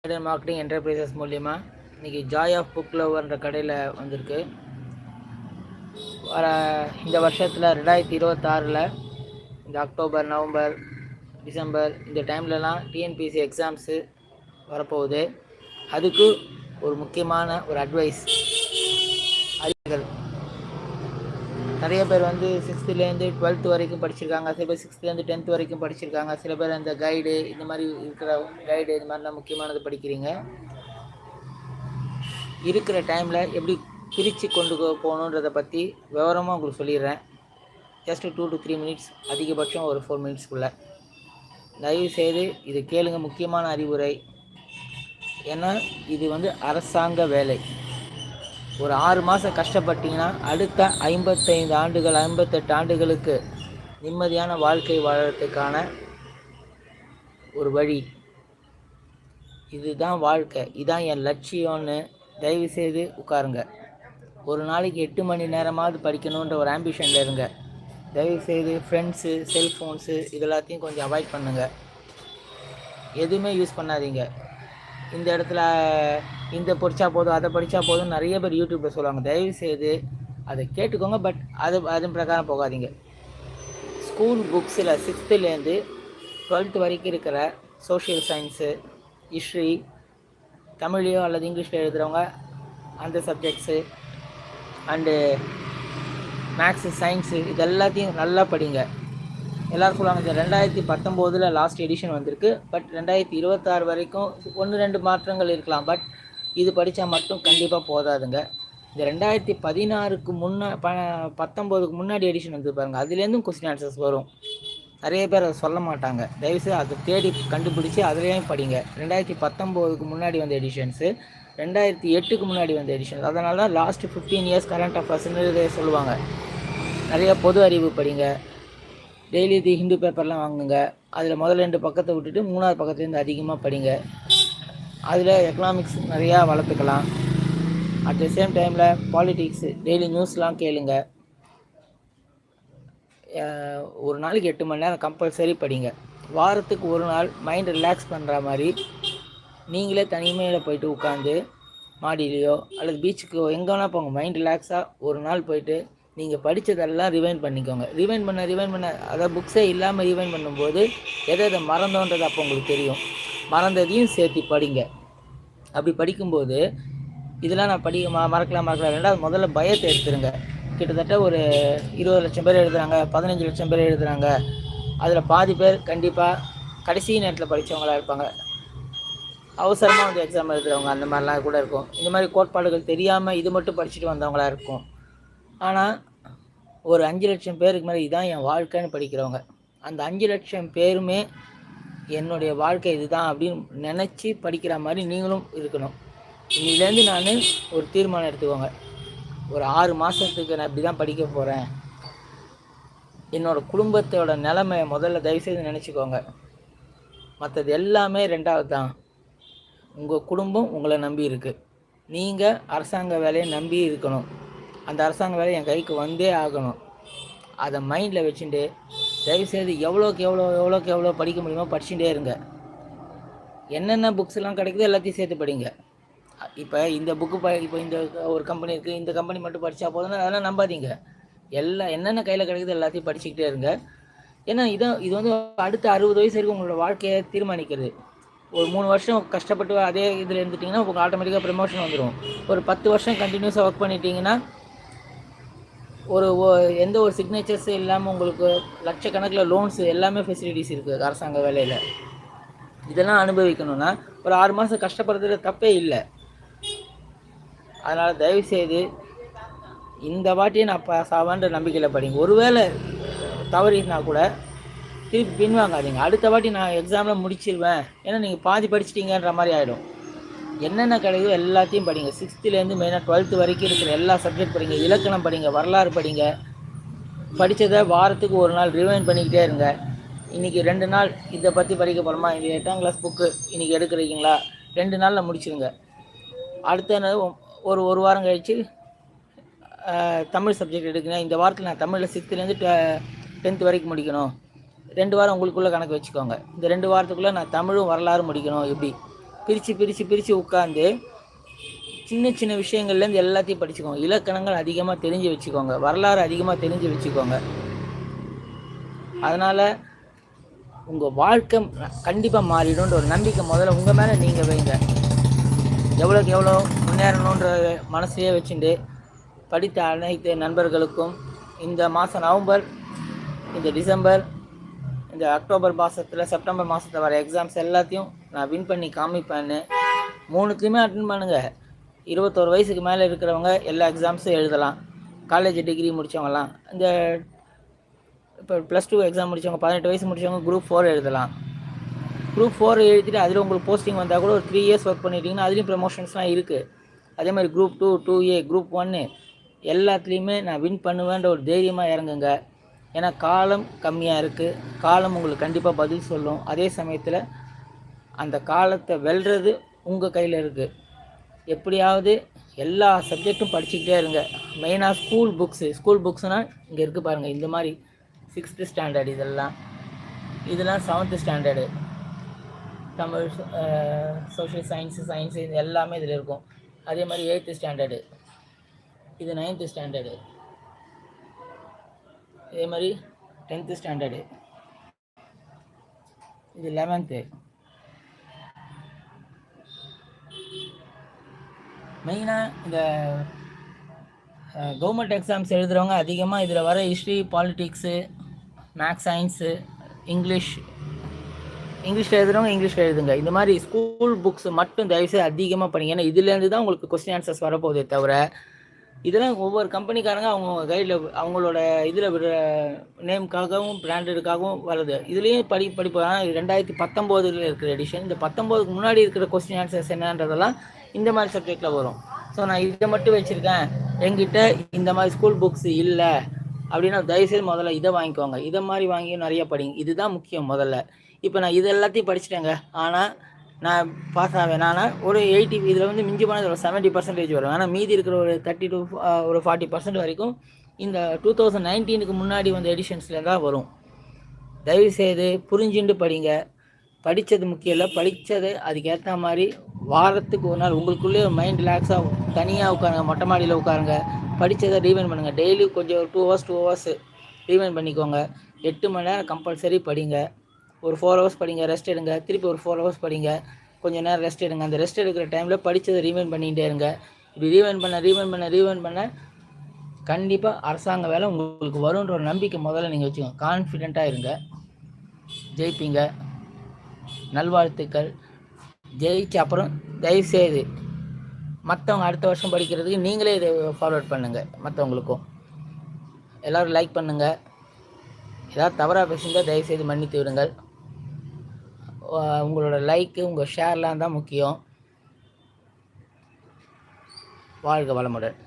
Marketing enterprises மூலிமா இன்றைக்கி Joy of book லவர்ன்ற கடையில் வந்திருக்கு. வர இந்த வருஷத்தில் 2026 இந்த அக்டோபர், நவம்பர், டிசம்பர் இந்த டைம்லலாம் டிஎன்பிஎஸ்சி எக்ஸாம்ஸு வரப்போகுது. அதுக்கு ஒரு முக்கியமான ஒரு அட்வைஸ் அறிவுகள். நிறைய பேர் 6th-லேருந்து 12th வரைக்கும் படிச்சிருக்காங்க, சில பேர் 6th-லேருந்து 10th வரைக்கும் படிச்சிருக்காங்க, சில பேர் அந்த கைடு இந்த மாதிரி இருக்கிற கைடு இது மாதிரிலாம் முக்கியமானது படிக்கிறீங்க. இருக்கிற டைமில் எப்படி பிரித்து கொண்டு போகணுன்றதை பற்றி விவரமாக உங்களுக்கு சொல்லிடுறேன். ஜஸ்ட்டு 2 to 3 minutes, அதிகபட்சம் ஒரு 4 minutesக்குள்ளே. தயவு செய்து இது கேளுங்க, முக்கியமான அறிவுரை. ஏன்னா இது அரசாங்க வேலை. ஒரு 6 மாதம் கஷ்டப்பட்டீங்கன்னா அடுத்த 55 ஆண்டுகள் 58 ஆண்டுகளுக்கு நிம்மதியான வாழ்க்கை வாழறதுக்கான ஒரு வழி. இதுதான் வாழ்க்கை, இதுதான் என் லட்சியம்னு தயவு செய்து உட்காருங்க. ஒரு நாளைக்கு 8 மணி நேரமாவது படிக்கணுன்ற ஒரு ஆம்பிஷனில் இருங்க. தயவு செய்து ஃப்ரெண்ட்ஸு, செல்ஃபோன்ஸு இதெல்லாத்தையும் கொஞ்சம் அவாய்ட் பண்ணுங்கள். எதுவுமே யூஸ் பண்ணாதீங்க. இந்த இடத்துல இந்த படித்தா போதும், அதை படித்தா போதும் நிறைய பேர் யூடியூப்பில் சொல்லுவாங்க. தயவு செய்து அதை கேட்டுக்கோங்க, பட் அதன் பிரகாரம் போகாதீங்க. ஸ்கூல் புக்ஸில் 6th-லேருந்து 12th வரைக்கும் இருக்கிற சோஷியல் சயின்ஸு, ஹிஸ்ட்ரி, தமிழ்லையோ அல்லது இங்கிலீஷில் எழுதுகிறவங்க அந்த சப்ஜெக்ட்ஸு அண்டு மேக்ஸு, சயின்ஸு இது எல்லாத்தையும் நல்லா படிங்க. எல்லோரும் சொல்லுவாங்க இந்த 2019 லாஸ்ட் எடிஷன் வந்திருக்கு, பட் 2026 வரைக்கும் 1-2 மாற்றங்கள் இருக்கலாம், பட் இது படித்தா மட்டும் கண்டிப்பாக போதாதுங்க. இந்த 2016க்கு 19க்கு முன்னாடி எடிஷன் வந்து பாருங்கள், அதுலேருந்தும் கொஸ்டின் ஆன்சர்ஸ் வரும். நிறைய பேர் அதை சொல்ல மாட்டாங்க. தயவுசெய்து அதை தேடி கண்டுபிடிச்சி அதுலேயும் படிங்க. 2019க்கு முன்னாடி வந்த எடிஷன்ஸு, 2008க்கு முன்னாடி வந்த எடிஷன்ஸ். அதனால தான் லாஸ்ட்டு 15 years கரண்ட் அஃபேர்ஸ்ன்னு சொல்லுவாங்க. நிறைய பொது அறிவு படிங்க. டெய்லி தி ஹிந்து பேப்பர்லாம் வாங்குங்க. அதில் முதல் 2 பக்கத்தை விட்டுட்டு 3வது பக்கத்துலேருந்து அதிகமாக படிங்க. அதில் எக்கனாமிக்ஸ் நிறையா வளர்த்துக்கலாம். அட் த சேம் டைமில் பாலிட்டிக்ஸு டெய்லி நியூஸ்லாம் கேளுங்க. ஒரு நாளைக்கு 8 மணி நேரம் கம்பல்சரி படிங்க. வாரத்துக்கு ஒரு நாள் மைண்ட் ரிலாக்ஸ் பண்ணுற மாதிரி நீங்களே தனிமையில் போயிட்டு உட்காந்து மாடியிலையோ அல்லது பீச்சுக்கோ எங்கே வேணால் போங்க. மைண்ட் ரிலாக்ஸாக ஒரு நாள் போயிட்டு நீங்கள் படித்ததெல்லாம் ரிவைண்ட் பண்ணிக்கோங்க. ரிவைண்ட் பண்ண அதாவது புக்ஸே இல்லாமல் ரிவைண்ட் பண்ணும்போது எதை மறந்தோன்றது அப்போ உங்களுக்கு தெரியும். மறந்ததையும் சேர்த்து படிங்க. அப்படி படிக்கும்போது இதெல்லாம் நான் மறக்கலாம். 2வது முதல்ல பயத்தை எடுத்துருங்க. கிட்டத்தட்ட ஒரு 20 லட்சம் பேர் எழுதுகிறாங்க, 15 லட்சம் பேர் எழுதுகிறாங்க. அதில் பாதி பேர் கண்டிப்பாக கடைசி நேரத்தில் படித்தவங்களாக இருப்பாங்க. அவசரமாக எக்ஸாம் எழுதுகிறவங்க அந்த மாதிரிலாம் கூட இருக்கும். இந்த மாதிரி கோட்பாடுகள் தெரியாமல் இது மட்டும் படிச்சுட்டு வந்தவங்களாக இருக்கும். ஆனால் ஒரு 5 லட்சம் பேருக்கு மேலே இதுதான் என் வாழ்க்கைன்னு படிக்கிறவங்க. அந்த 5 லட்சம் பேருமே என்னுடைய வாழ்க்கை இதுதான் அப்படின்னு நினச்சி படிக்கிற மாதிரி நீங்களும் இருக்கணும். இன்னிலேருந்து நான் ஒரு தீர்மானம் எடுத்துக்கோங்க. ஒரு 6 மாதத்துக்கு நான் இப்படி தான் படிக்க போகிறேன். என்னோடய குடும்பத்தோட நிலைமையை முதல்ல தயவுசெய்து நினச்சிக்கோங்க. மற்றது எல்லாமே 2வது தான். உங்கள் குடும்பம் உங்களை நம்பி இருக்குது. நீங்கள் அரசாங்க வேலையை நம்பி இருக்கணும். அந்த அரசாங்க வேலை என் கைக்கு வந்தே ஆகணும். அதை மைண்டில் வச்சுட்டு தயவுசெய்து எவ்வளோக்கு எவ்வளோ படிக்க முடியுமோ படிச்சுட்டே இருங்க. என்னென்ன புக்ஸ்லாம் கிடைக்குதோ எல்லாத்தையும் சேர்த்து படிங்க. இப்போ இந்த புக்கு இப்போ இந்த ஒரு கம்பெனி இருக்குது, இந்த கம்பெனி மட்டும் படித்தா போதும்னா அதெல்லாம் நம்பாதீங்க. என்னென்ன கையில் கிடைக்குதோ எல்லாத்தையும் படிச்சுக்கிட்டே இருங்க. ஏன்னா இது அடுத்த 60 வயசு வரைக்கும் உங்களோட வாழ்க்கையை தீர்மானிக்கிறது. ஒரு 3 வருஷம் கஷ்டப்பட்டு அதே இதில் இருந்துட்டிங்கன்னா உங்களுக்கு ஆட்டோமேட்டிக்காக ப்ரமோஷன் வந்துடும். ஒரு 10 வருஷம் கண்டினியூஸாக ஒர்க் பண்ணிட்டீங்கன்னா எந்த ஒரு சிக்னேச்சர்ஸு இல்லாமல் உங்களுக்கு லட்சக்கணக்கில் லோன்ஸு எல்லாமே ஃபெசிலிட்டிஸ் இருக்குது அரசாங்க வேலையில். இதெல்லாம் அனுபவிக்கணும்னா ஒரு 6 மாதம் கஷ்டப்படுறதுல தப்பே இல்லை. அதனால் தயவுசெய்து இந்த வாட்டியே நான் சாவான்ற நம்பிக்கையில் படிங்க. ஒருவேளை தவறினா கூட திருப்பி பின்வாங்காதீங்க. அடுத்த வாட்டி நான் எக்ஸாமில் முடிச்சிருவேன், ஏன்னா நீங்கள் பாதி படிச்சிட்டிங்கன்ற மாதிரி ஆகிடும். என்னென்ன கிடைக்குதோ எல்லாத்தையும் படிங்க. 6th-லேருந்து மெயினாக 12th வரைக்கும் இருக்கிற எல்லா சப்ஜெக்ட் படிங்க. இலக்கணம் படிங்க, வரலாறு படிங்க. படித்ததை வாரத்துக்கு ஒரு நாள் ரிவைண்ட் பண்ணிக்கிட்டே இருங்க. இன்றைக்கி 2 நாள் இதை பற்றி படிக்க போகிறோமா, இந்த 8ஆம் கிளாஸ் புக்கு இன்றைக்கி எடுக்கிறீங்களா, 2 நாளில் முடிச்சுருங்க. அடுத்த ஒரு வாரம் கழித்து தமிழ் சப்ஜெக்ட் எடுக்குங்க. இந்த வாரத்தில் நான் தமிழில் 6th-லேருந்து 10th வரைக்கும் முடிக்கணும். 2 வாரம் உங்களுக்குள்ளே கணக்கு வச்சுக்கோங்க. இந்த 2 வாரத்துக்குள்ளே நான் தமிழும் வரலாறு முடிக்கணும். எப்படி பிரித்து உட்காந்து சின்ன சின்ன விஷயங்கள்லேருந்து எல்லாத்தையும் படிச்சுக்கோங்க. இலக்கணங்கள் அதிகமாக தெரிஞ்சு வச்சுக்கோங்க. வரலாறு அதிகமாக தெரிஞ்சு வச்சுக்கோங்க. அதனால் உங்கள் வாழ்க்கை கண்டிப்பாக மாறிடும்ன்ற ஒரு நம்பிக்கை முதல்ல உங்கள் மேலே நீங்கள் வைங்க. எவ்வளோக்கு எவ்வளோ முன்னேறணுன்ற மனசையே வச்சுட்டு படித்த அனைத்து நண்பர்களுக்கும் இந்த மாதம் நவம்பர், இந்த டிசம்பர், இந்த அக்டோபர் மாதத்தில், செப்டம்பர் மாதத்தில் வர எக்ஸாம்ஸ் எல்லாத்தையும் நான் வின் பண்ணி காமிப்பேன்னு 3த்துலையுமே அட்டன் பண்ணுங்கள். 21 வயசுக்கு மேலே இருக்கிறவங்க எல்லா எக்ஸாம்ஸும் எழுதலாம். காலேஜ் டிகிரி முடித்தவங்கலாம், இந்த இப்போ +2 எக்ஸாம் முடித்தவங்க, 18 வயசு முடித்தவங்க குரூப் 4 எழுதலாம். குரூப் 4 எழுதிட்டு அதில் உங்களுக்கு போஸ்டிங் வந்தால் கூட ஒரு 3 இயர்ஸ் ஒர்க் பண்ணிட்டீங்கன்னா அதுலேயும் ப்ரமோஷன்ஸ்லாம் இருக்குது. அதே மாதிரி குரூப் 2, 2A, குரூப் 1 எல்லாத்துலேயுமே நான் வின் பண்ணுவேன்ற ஒரு தைரியமாக இறங்குங்க. ஏன்னா காலம் கம்மியாக இருக்குது. காலம் உங்களுக்கு கண்டிப்பாக பதில் சொல்லும். அதே சமயத்தில் அந்த காலத்தை வெல்றது உங்கள் கையில் இருக்குது. எப்படியாவது எல்லா சப்ஜெக்டும் படிச்சுக்கிட்டே இருங்க. மெயினாக ஸ்கூல் புக்ஸ்னால் இங்கே இருக்குது பாருங்கள். இந்த மாதிரி 6th ஸ்டாண்டர்டு இதெல்லாம் 7th standard. Tamil, social science இது எல்லாமே இதில் இருக்கும். அதே மாதிரி 8th ஸ்டாண்டர்டு, இது 9th ஸ்டாண்டர்டு, இதே மாதிரி 10th ஸ்டாண்டர்டு, இது 11th. மெயினாக இந்த கவர்மெண்ட் எக்ஸாம்ஸ் எழுதுகிறவங்க அதிகமாக இதில் வர ஹிஸ்ட்ரி, பாலிட்டிக்ஸு, மேக்ஸ், சயின்ஸு, இங்கிலீஷில் எழுதுகிறவங்க இங்கிலீஷில் எழுதுங்க. இந்த மாதிரி ஸ்கூல் புக்ஸ் மட்டும் தயவுசெய்து அதிகமாக படிங்க. ஏன்னா இதுலேருந்து தான் உங்களுக்கு கொஸ்டின் ஆன்சர்ஸ் வரப்போகுதே தவிர, இதெல்லாம் ஒவ்வொரு கம்பெனிக்காரங்க அவங்க கையில் அவங்களோட இதில் விடுற நேமுக்காகவும் பிராண்டடுக்காகவும் வருது. இதுலேயும் படிப்பு. ஆனால் 2019 இருக்கிற எடிஷன். இந்த 19க்கு முன்னாடி இருக்கிற கொஸ்டின் ஆன்சர்ஸ் என்னன்றதெல்லாம் இந்த மாதிரி சப்ஜெக்டில் வரும். ஸோ நான் இதை மட்டும் வச்சுருக்கேன், என்கிட்ட இந்த மாதிரி ஸ்கூல் புக்ஸ் இல்லை அப்படின்னா தயவுசெய்து முதல்ல இதை வாங்கிக்கோங்க. இதை மாதிரி வாங்கி நிறைய படிங்க. இதுதான் முக்கியம் முதல்ல. இப்போ நான் இது எல்லாத்தையும் படிச்சிட்டேங்க, ஆனால் நான் பாஸ் ஆவேன். ஒரு 80, இதில் மிஞ்சி போனது ஒரு 70% வரும். ஆனால் மீதி இருக்கிற ஒரு 30 to 40% வரைக்கும் இந்த 2019க்கு முன்னாடி வந்த எடிஷன்ஸில் தான் வரும். தயவுசெய்து புரிஞ்சுட்டு படிங்க. படித்தது முக்கியம் இல்லை, படித்தது அதுக்கேற்ற மாதிரி வாரத்துக்கு ஒரு நாள் உங்களுக்குள்ளே ஒரு மைண்ட் ரிலாக்ஸாக தனியாக உட்காருங்க, மொட்டை மாடியில் உட்காருங்க, படித்ததை ரீவைண்ட் பண்ணுங்கள். டெய்லி கொஞ்சம் 2 hours ரீவைண்ட் பண்ணிக்கோங்க. 8 மணி நேரம் கம்பல்சரி படிங்க. ஒரு 4 hours படிங்க, ரெஸ்ட் எடுங்க. திருப்பி ஒரு 4 hours படிங்க, கொஞ்சம் நேரம் ரெஸ்ட் எடுங்க. அந்த ரெஸ்ட் எடுக்கிற டைமில் படித்ததை ரீவைண்ட் பண்ணிகிட்டே இருங்க. இப்படி ரீவைண்ட் பண்ண கண்டிப்பாக அரசாங்க வேலை உங்களுக்கு வரும்ன்ற ஒரு நம்பிக்கை முதல்ல நீங்கள் வச்சுக்கோங்க. கான்ஃபிடெண்ட்டாக இருங்க, ஜெயிப்பீங்க. நல்வாழ்த்துக்கள். ஜெயிச்ச அப்புறம் தயவுசெய்து மற்றவங்க அடுத்த வருஷம் படிக்கிறதுக்கு நீங்களே இதை ஃபார்வர்ட் பண்ணுங்கள். மற்றவங்களுக்கும் எல்லோரும் லைக் பண்ணுங்கள். ஏதாவது தவறாக பேசுங்க தயவுசெய்து மன்னித்து விடுங்கள். உங்களோட லைக்கு, உங்கள் ஷேர்லாம் தான் முக்கியம். வாழ்க வளமுடன்.